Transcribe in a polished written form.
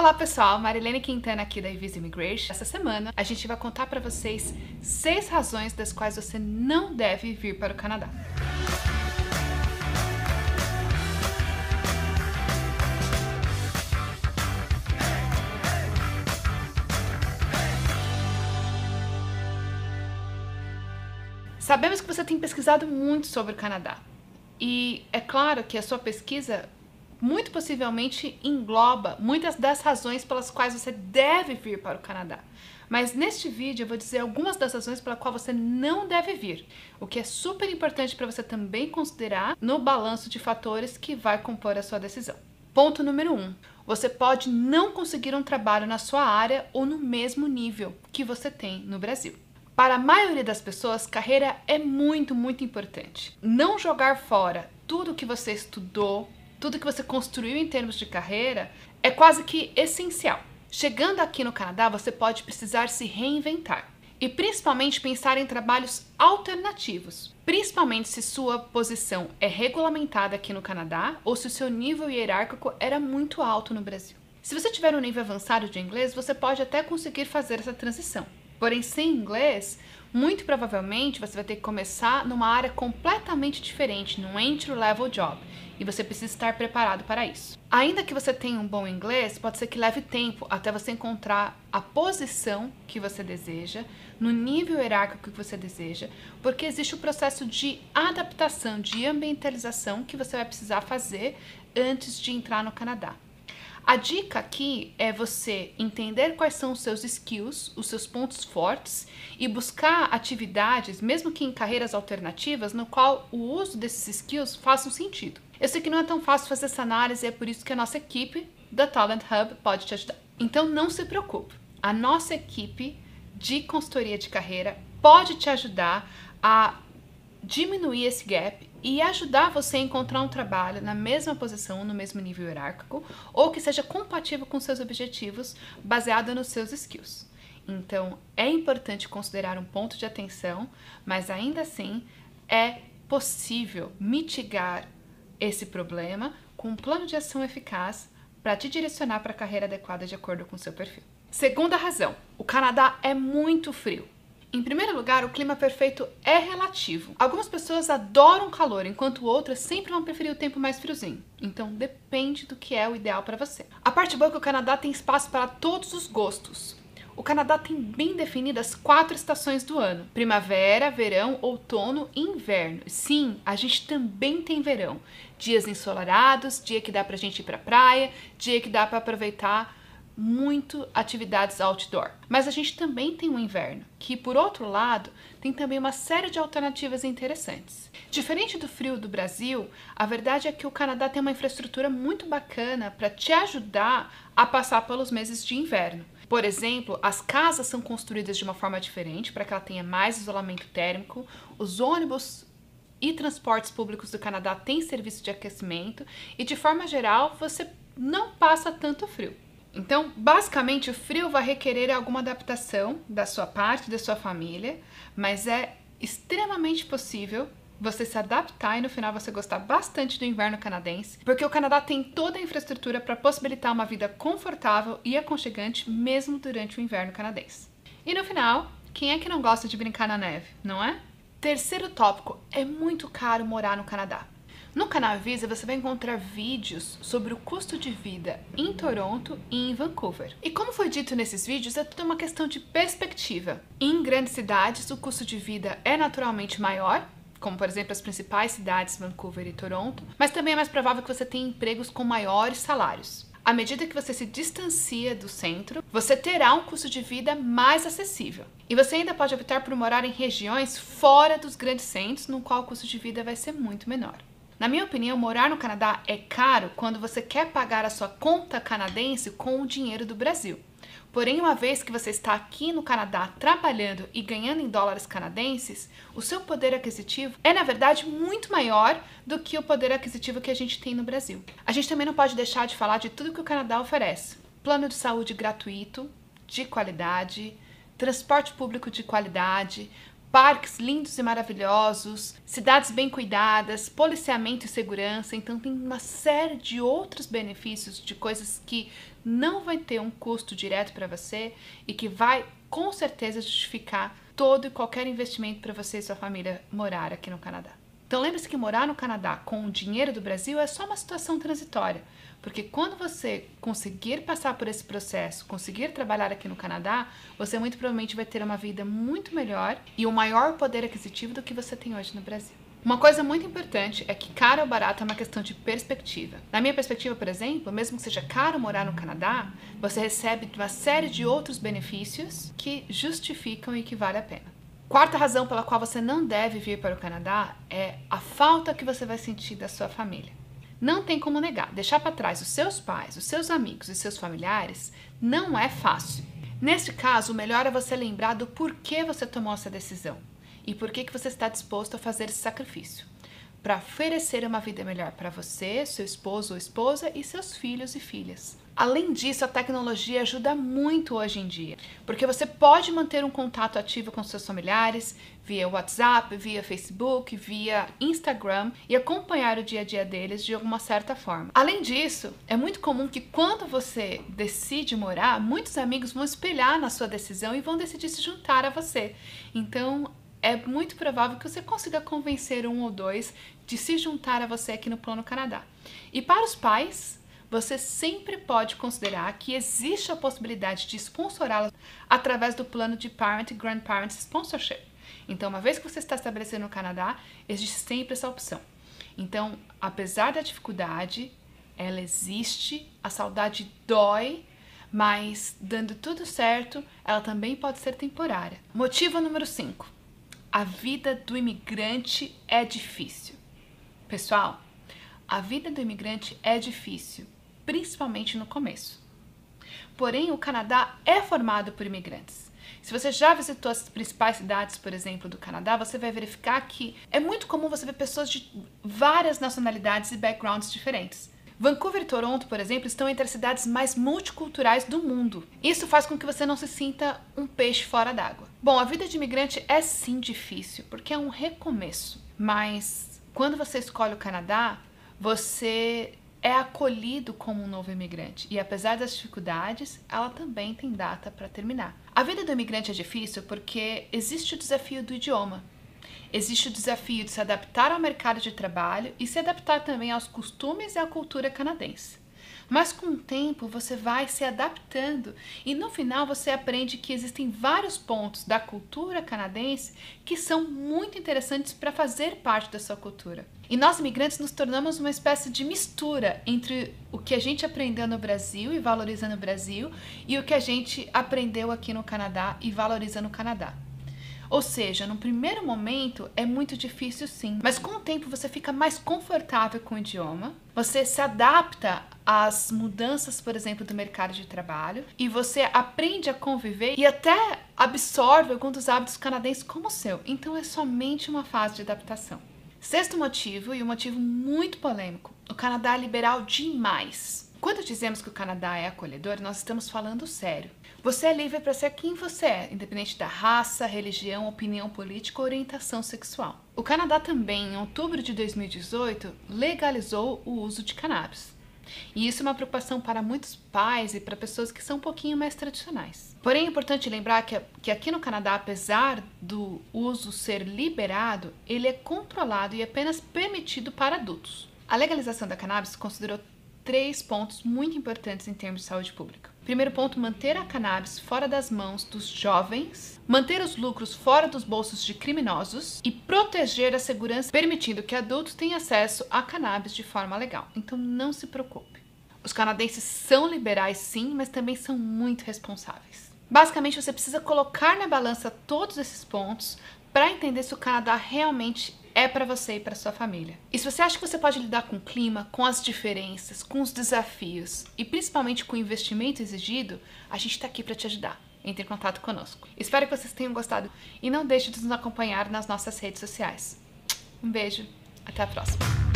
Olá pessoal, Marilene Quintana aqui da Visa Immigration. Essa semana a gente vai contar para vocês 6 razões das quais você não deve vir para o Canadá. Sabemos que você tem pesquisado muito sobre o Canadá e é claro que a sua pesquisa muito possivelmente engloba muitas das razões pelas quais você deve vir para o Canadá. Mas neste vídeo eu vou dizer algumas das razões pelas quais você não deve vir, o que é super importante para você também considerar no balanço de fatores que vai compor a sua decisão. Ponto número 1. Você pode não conseguir um trabalho na sua área ou no mesmo nível que você tem no Brasil. Para a maioria das pessoas, carreira é muito importante. Não jogar fora tudo que você estudou, tudo que você construiu em termos de carreira é quase que essencial. Chegando aqui no Canadá, você pode precisar se reinventar e principalmente pensar em trabalhos alternativos, principalmente se sua posição é regulamentada aqui no Canadá ou se o seu nível hierárquico era muito alto no Brasil. Se você tiver um nível avançado de inglês, você pode até conseguir fazer essa transição. Porém, sem inglês, muito provavelmente você vai ter que começar numa área completamente diferente, num entry-level job, e você precisa estar preparado para isso. Ainda que você tenha um bom inglês, pode ser que leve tempo até você encontrar a posição que você deseja, no nível hierárquico que você deseja, porque existe o processo de adaptação, de ambientalização que você vai precisar fazer antes de entrar no Canadá. A dica aqui é você entender quais são os seus skills, os seus pontos fortes e buscar atividades, mesmo que em carreiras alternativas, no qual o uso desses skills faça um sentido. Eu sei que não é tão fácil fazer essa análise e é por isso que a nossa equipe da Talent Hub pode te ajudar. Então não se preocupe, a nossa equipe de consultoria de carreira pode te ajudar a diminuir esse gap e ajudar você a encontrar um trabalho na mesma posição, no mesmo nível hierárquico, ou que seja compatível com seus objetivos, baseado nos seus skills. Então, é importante considerar um ponto de atenção, mas ainda assim é possível mitigar esse problema com um plano de ação eficaz para te direcionar para a carreira adequada de acordo com o seu perfil. Segunda razão, o Canadá é muito frio. Em primeiro lugar, o clima perfeito é relativo. Algumas pessoas adoram calor, enquanto outras sempre vão preferir o tempo mais friozinho. Então depende do que é o ideal para você. A parte boa é que o Canadá tem espaço para todos os gostos. O Canadá tem bem definidas 4 estações do ano: primavera, verão, outono e inverno. Sim, a gente também tem verão. Dias ensolarados, dia que dá pra gente ir pra praia, dia que dá para aproveitar muito atividades outdoor. Mas a gente também tem um inverno, que por outro lado, tem também uma série de alternativas interessantes. Diferente do frio do Brasil, a verdade é que o Canadá tem uma infraestrutura muito bacana para te ajudar a passar pelos meses de inverno. Por exemplo, as casas são construídas de uma forma diferente para que ela tenha mais isolamento térmico, os ônibus e transportes públicos do Canadá têm serviço de aquecimento e, de forma geral, você não passa tanto frio. Então, basicamente, o frio vai requerer alguma adaptação da sua parte, da sua família, mas é extremamente possível você se adaptar e no final você gostar bastante do inverno canadense, porque o Canadá tem toda a infraestrutura para possibilitar uma vida confortável e aconchegante mesmo durante o inverno canadense. E no final, quem é que não gosta de brincar na neve, não é? Terceiro tópico, é muito caro morar no Canadá. No canal Visa você vai encontrar vídeos sobre o custo de vida em Toronto e em Vancouver. E como foi dito nesses vídeos, é tudo uma questão de perspectiva. Em grandes cidades o custo de vida é naturalmente maior, como por exemplo as principais cidades Vancouver e Toronto, mas também é mais provável que você tenha empregos com maiores salários. À medida que você se distancia do centro, você terá um custo de vida mais acessível. E você ainda pode optar por morar em regiões fora dos grandes centros, no qual o custo de vida vai ser muito menor. Na minha opinião, morar no Canadá é caro quando você quer pagar a sua conta canadense com o dinheiro do Brasil. Porém, uma vez que você está aqui no Canadá trabalhando e ganhando em dólares canadenses, o seu poder aquisitivo é, na verdade, muito maior do que o poder aquisitivo que a gente tem no Brasil. A gente também não pode deixar de falar de tudo que o Canadá oferece. Plano de saúde gratuito, de qualidade, transporte público de qualidade, parques lindos e maravilhosos, cidades bem cuidadas, policiamento e segurança. Então tem uma série de outros benefícios, de coisas que não vai ter um custo direto para você e que vai com certeza justificar todo e qualquer investimento para você e sua família morar aqui no Canadá. Então lembre-se que morar no Canadá com o dinheiro do Brasil é só uma situação transitória, porque quando você conseguir passar por esse processo, conseguir trabalhar aqui no Canadá, você muito provavelmente vai ter uma vida muito melhor e um maior poder aquisitivo do que você tem hoje no Brasil. Uma coisa muito importante é que caro ou barato é uma questão de perspectiva. Na minha perspectiva, por exemplo, mesmo que seja caro morar no Canadá, você recebe uma série de outros benefícios que justificam e que vale a pena. Quarta razão pela qual você não deve vir para o Canadá é a falta que você vai sentir da sua família. Não tem como negar, deixar para trás os seus pais, os seus amigos e seus familiares não é fácil. Neste caso, o melhor é você lembrar do porquê você tomou essa decisão e por que você está disposto a fazer esse sacrifício para oferecer uma vida melhor para você, seu esposo ou esposa e seus filhos e filhas. Além disso, a tecnologia ajuda muito hoje em dia, porque você pode manter um contato ativo com seus familiares via WhatsApp, via Facebook, via Instagram e acompanhar o dia a dia deles de alguma certa forma. Além disso, é muito comum que quando você decide morar, muitos amigos vão espelhar na sua decisão e vão decidir se juntar a você. Então, é muito provável que você consiga convencer um ou dois de se juntar a você aqui no Plano Canadá. E para os pais, você sempre pode considerar que existe a possibilidade de sponsorá-los através do plano de Parent e Grandparent Sponsorship. Então, uma vez que você está estabelecendo no Canadá, existe sempre essa opção. Então, apesar da dificuldade, ela existe, a saudade dói, mas dando tudo certo, ela também pode ser temporária. Motivo número 5. A vida do imigrante é difícil. Pessoal, a vida do imigrante é difícil, principalmente no começo. Porém, o Canadá é formado por imigrantes. Se você já visitou as principais cidades, por exemplo, do Canadá, você vai verificar que é muito comum você ver pessoas de várias nacionalidades e backgrounds diferentes. Vancouver e Toronto, por exemplo, estão entre as cidades mais multiculturais do mundo. Isso faz com que você não se sinta um peixe fora d'água. Bom, a vida de imigrante é sim difícil, porque é um recomeço. Mas quando você escolhe o Canadá, você é acolhido como um novo imigrante. E apesar das dificuldades, ela também tem data para terminar. A vida do imigrante é difícil porque existe o desafio do idioma. Existe o desafio de se adaptar ao mercado de trabalho e se adaptar também aos costumes e à cultura canadense. Mas com o tempo você vai se adaptando e no final você aprende que existem vários pontos da cultura canadense que são muito interessantes para fazer parte da sua cultura. E nós imigrantes nos tornamos uma espécie de mistura entre o que a gente aprendeu no Brasil e valoriza no Brasil e o que a gente aprendeu aqui no Canadá e valoriza no Canadá. Ou seja, no primeiro momento é muito difícil sim, mas com o tempo você fica mais confortável com o idioma, você se adapta às mudanças, por exemplo, do mercado de trabalho e você aprende a conviver e até absorve alguns dos hábitos canadenses como o seu. Então é somente uma fase de adaptação. Sexto motivo, e um motivo muito polêmico, o Canadá é liberal demais. Quando dizemos que o Canadá é acolhedor, nós estamos falando sério. Você é livre para ser quem você é, independente da raça, religião, opinião política ou orientação sexual. O Canadá também, em outubro de 2018, legalizou o uso de cannabis. E isso é uma preocupação para muitos pais e para pessoas que são um pouquinho mais tradicionais. Porém, é importante lembrar que aqui no Canadá, apesar do uso ser liberado, ele é controlado e apenas permitido para adultos. A legalização da cannabis considerou 3 pontos muito importantes em termos de saúde pública. Primeiro ponto, manter a cannabis fora das mãos dos jovens, manter os lucros fora dos bolsos de criminosos e proteger a segurança, permitindo que adultos tenham acesso a cannabis de forma legal. Então não se preocupe. Os canadenses são liberais sim, mas também são muito responsáveis. Basicamente, você precisa colocar na balança todos esses pontos para entender se o Canadá realmente é para você e para sua família. E se você acha que você pode lidar com o clima, com as diferenças, com os desafios e principalmente com o investimento exigido, a gente está aqui para te ajudar. Entre em contato conosco. Espero que vocês tenham gostado e não deixe de nos acompanhar nas nossas redes sociais. Um beijo, até a próxima!